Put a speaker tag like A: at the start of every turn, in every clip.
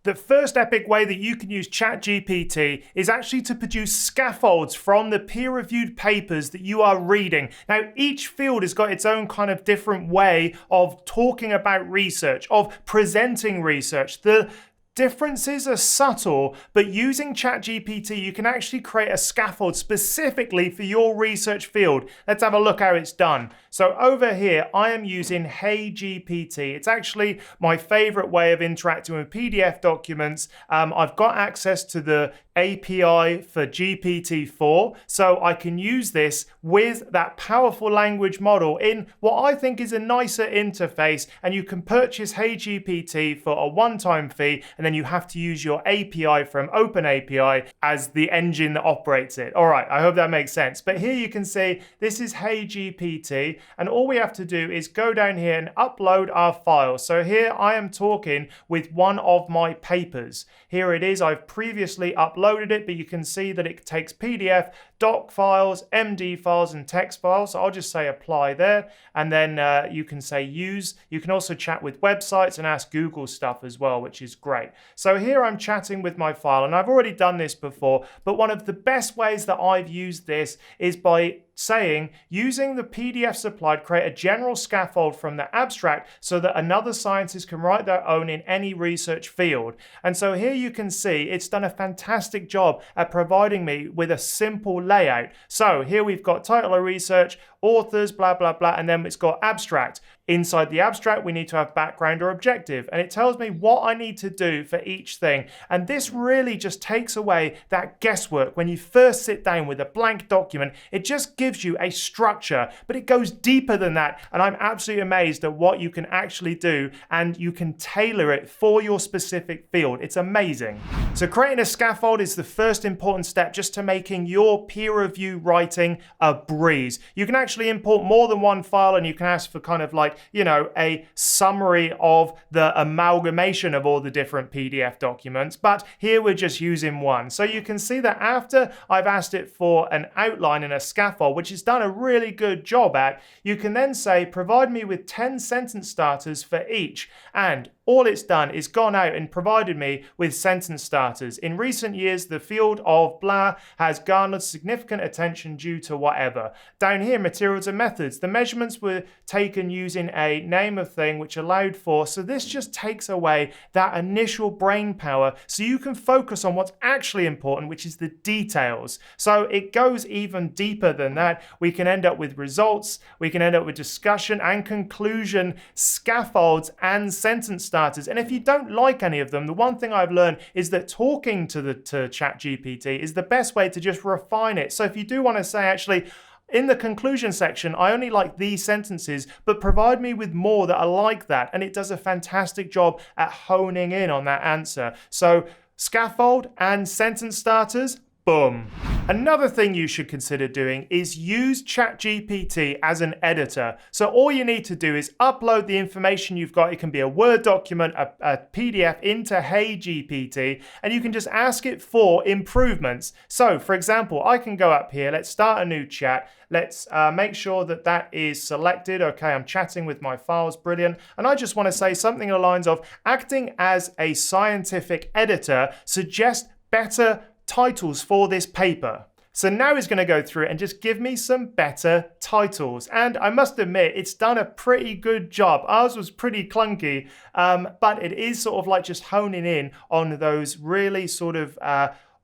A: The first epic way that you can use ChatGPT is actually to produce scaffolds from the peer-reviewed papers that you are reading. Now, each field has got its own kind of different way of talking about research, of presenting research. The differences are subtle, but using ChatGPT, you can actually create a scaffold specifically for your research field. Let's have a look how it's done. So over here, I am using HeyGPT. It's actually my favorite way of interacting with PDF documents. I've got access to the API for GPT-4, so I can use this with that powerful language model in what I think is a nicer interface, and you can purchase HeyGPT for a one-time fee, and then you have to use your API from OpenAPI as the engine that operates it. All right, I hope that makes sense. But here you can see this is HeyGPT, and all we have to do is go down here and upload our file. So here I am talking with one of my papers. Here it is. I've previously uploaded it, but you can see that it takes PDF, doc files, MD files, and text files. So I'll just say apply there, and then you can say use. You can also chat with websites and ask Google stuff as well, which is great. So here I'm chatting with my file, and I've already done this before, but one of the best ways that I've used this is by saying, using the PDF supplied, create a general scaffold from the abstract so that another scientist can write their own in any research field. And so here you can see it's done a fantastic job at providing me with a simple layout. So here we've got title of research, authors, blah, blah, blah, and then it's got abstract. Inside the abstract, we need to have background or objective, and it tells me what I need to do for each thing. And this really just takes away that guesswork. When you first sit down with a blank document, it just gives you a structure, but it goes deeper than that. And I'm absolutely amazed at what you can actually do, and you can tailor it for your specific field. It's amazing. So creating a scaffold is the first important step just to making your peer review writing a breeze. You can actually import more than one file, and you can ask for kind of like, you know, a summary of the amalgamation of all the different PDF documents, but here we're just using one. So you can see that after I've asked it for an outline and a scaffold, which it's done a really good job at, you can then say, provide me with 10 sentence starters for each. And all it's done is gone out and provided me with sentence starters. In recent years, the field of blah has garnered significant attention due to whatever. Down here, materials and methods. The measurements were taken using a name of thing which allowed for, so this just takes away that initial brain power so you can focus on what's actually important, which is the details. So it goes even deeper than that. We can end up with results, we can end up with discussion and conclusion, scaffolds and sentence starters. And if you don't like any of them, the one thing I've learned is that talking to ChatGPT is the best way to just refine it. So if you do want to say, actually, in the conclusion section, I only like these sentences, but provide me with more that are like that. And it does a fantastic job at honing in on that answer. So scaffold and sentence starters, boom. Another thing you should consider doing is use ChatGPT as an editor. So all you need to do is upload the information you've got. It can be a Word document, a PDF into HeyGPT, and you can just ask it for improvements. So for example, I can go up here, let's start a new chat. Let's make sure that that is selected. Okay, I'm chatting with my files, brilliant. And I just want to say something along the lines of, acting as a scientific editor, suggest better titles for this paper. So now it's going to go through and just give me some better titles. And I must admit, it's done a pretty good job. Ours was pretty clunky, but it is sort of like just honing in on those really sort of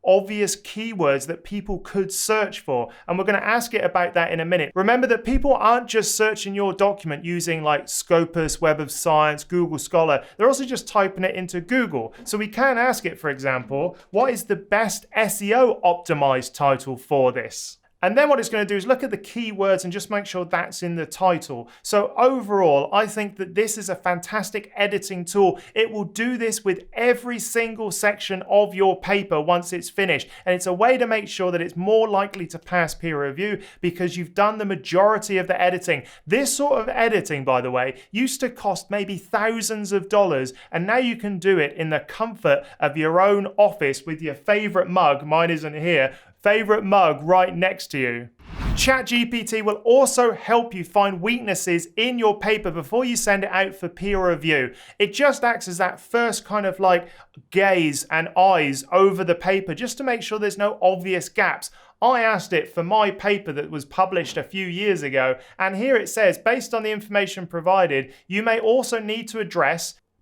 A: obvious keywords that people could search for. And we're going to ask it about that in a minute. Remember that people aren't just searching your document using like Scopus, Web of Science, Google Scholar. They're also just typing it into Google. So we can ask it, for example, what is the best SEO optimized title for this? And then what it's going to do is look at the keywords and just make sure that's in the title. So overall, I think that this is a fantastic editing tool. It will do this with every single section of your paper once it's finished. And it's a way to make sure that it's more likely to pass peer review because you've done the majority of the editing. This sort of editing, by the way, used to cost maybe thousands of dollars. And now you can do it in the comfort of your own office with your favorite mug. Mine isn't here. Favorite mug right next to you. ChatGPT will also help you find weaknesses in your paper before you send it out for peer review. It just acts as that first kind of like gaze and eyes over the paper just to make sure there's no obvious gaps. I asked it for my paper that was published a few years ago, and here it says, based on the information provided, you may also need to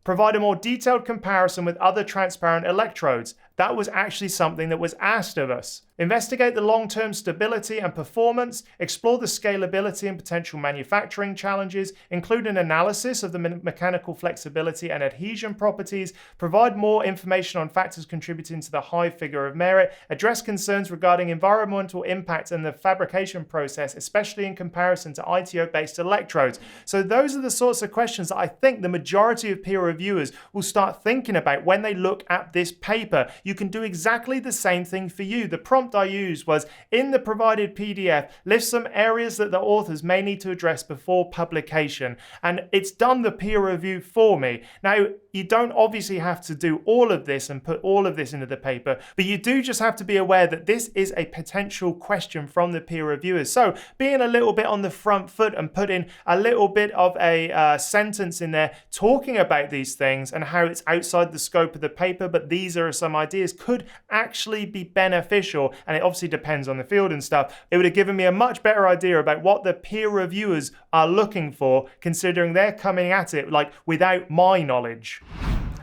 A: provide a more detailed comparison with other transparent electrodes. That was actually something that was asked of us. Investigate the long-term stability and performance, explore the scalability and potential manufacturing challenges, include an analysis of the mechanical flexibility and adhesion properties, provide more information on factors contributing to the high figure of merit, address concerns regarding environmental impact and the fabrication process, especially in comparison to ITO-based electrodes. So those are the sorts of questions that I think the majority of peer reviewers will start thinking about when they look at this paper. You can do exactly the same thing for you. The prompt I used was, in the provided PDF, list some areas that the authors may need to address before publication. And it's done the peer review for me. Now, you don't obviously have to do all of this and put all of this into the paper, but you do just have to be aware that this is a potential question from the peer reviewers. So being a little bit on the front foot and putting a little bit of a sentence in there talking about these things and how it's outside the scope of the paper, but these are some ideas, could actually be beneficial. And it obviously depends on the field and stuff. It would have given me a much better idea about what the peer reviewers are looking for, considering they're coming at it like without my knowledge.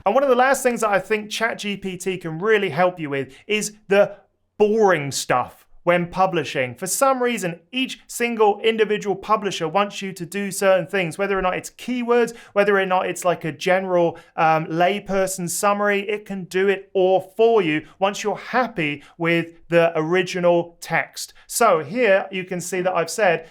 A: And one of the last things that I think ChatGPT can really help you with is the boring stuff when publishing. For some reason, each single individual publisher wants you to do certain things, whether or not it's keywords, whether or not it's like a general layperson summary, it can do it all for you once you're happy with the original text. So here you can see that I've said,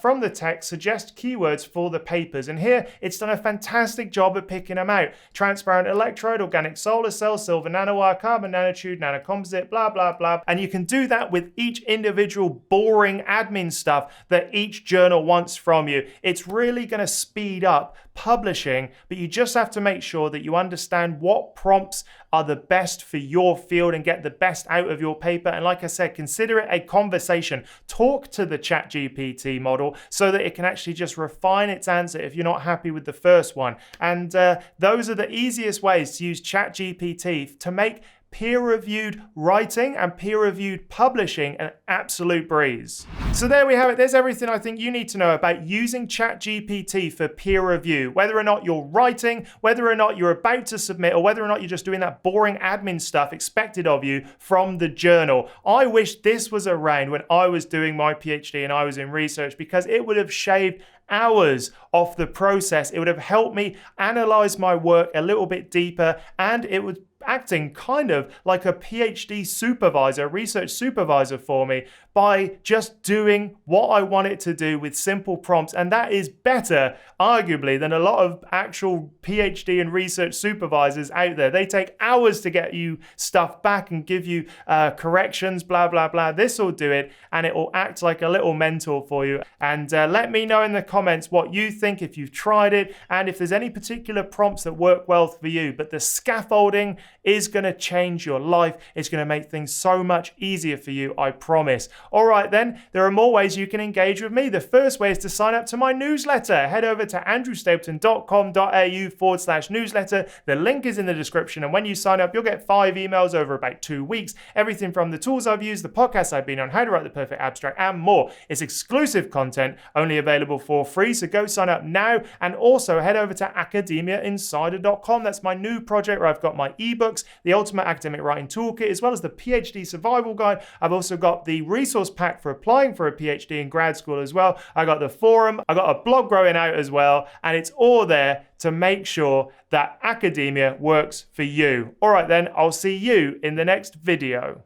A: from the text, suggest keywords for the papers. And here, it's done a fantastic job at picking them out. Transparent electrode, organic solar cell, silver nanowire, carbon nanotube, nanocomposite, blah, blah, blah. And you can do that with each individual boring admin stuff that each journal wants from you. It's really going to speed up publishing, but you just have to make sure that you understand what prompts are the best for your field and get the best out of your paper. And like I said, consider it a conversation. Talk to the ChatGPT model so that it can actually just refine its answer if you're not happy with the first one. And those are the easiest ways to use ChatGPT to make peer-reviewed writing and peer-reviewed publishing an absolute breeze. So there we have it. There's everything I think you need to know about using ChatGPT for peer review, whether or not you're writing, whether or not you're about to submit, or whether or not you're just doing that boring admin stuff expected of you from the journal. I wish this was around when I was doing my PhD and I was in research, because it would have shaved hours off the process. It would have helped me analyze my work a little bit deeper, and it would acting kind of like a PhD supervisor, research supervisor for me, by just doing what I want it to do with simple prompts. And that is better, arguably, than a lot of actual PhD and research supervisors out there. They take hours to get you stuff back and give you corrections, blah, blah, blah. This will do it, and it will act like a little mentor for you. And let me know in the comments what you think, if you've tried it, and if there's any particular prompts that work well for you. But the scaffolding is going to change your life. It's going to make things so much easier for you, I promise. All right then, there are more ways you can engage with me. The first way is to sign up to my newsletter. Head over to andrewstapleton.com.au/newsletter. The link is in the description, and when you sign up, you'll get 5 emails over about 2 weeks. Everything from the tools I've used, the podcasts I've been on, how to write the perfect abstract, and more. It's exclusive content, only available for free, so go sign up now. And also head over to academiainsider.com. That's my new project where I've got my ebooks, the Ultimate Academic Writing Toolkit, as well as the PhD Survival Guide. I've also got the resource pack for applying for a PhD in grad school as well. I got the forum, I got a blog growing out as well, and it's all there to make sure that academia works for you. All right then, I'll see you in the next video.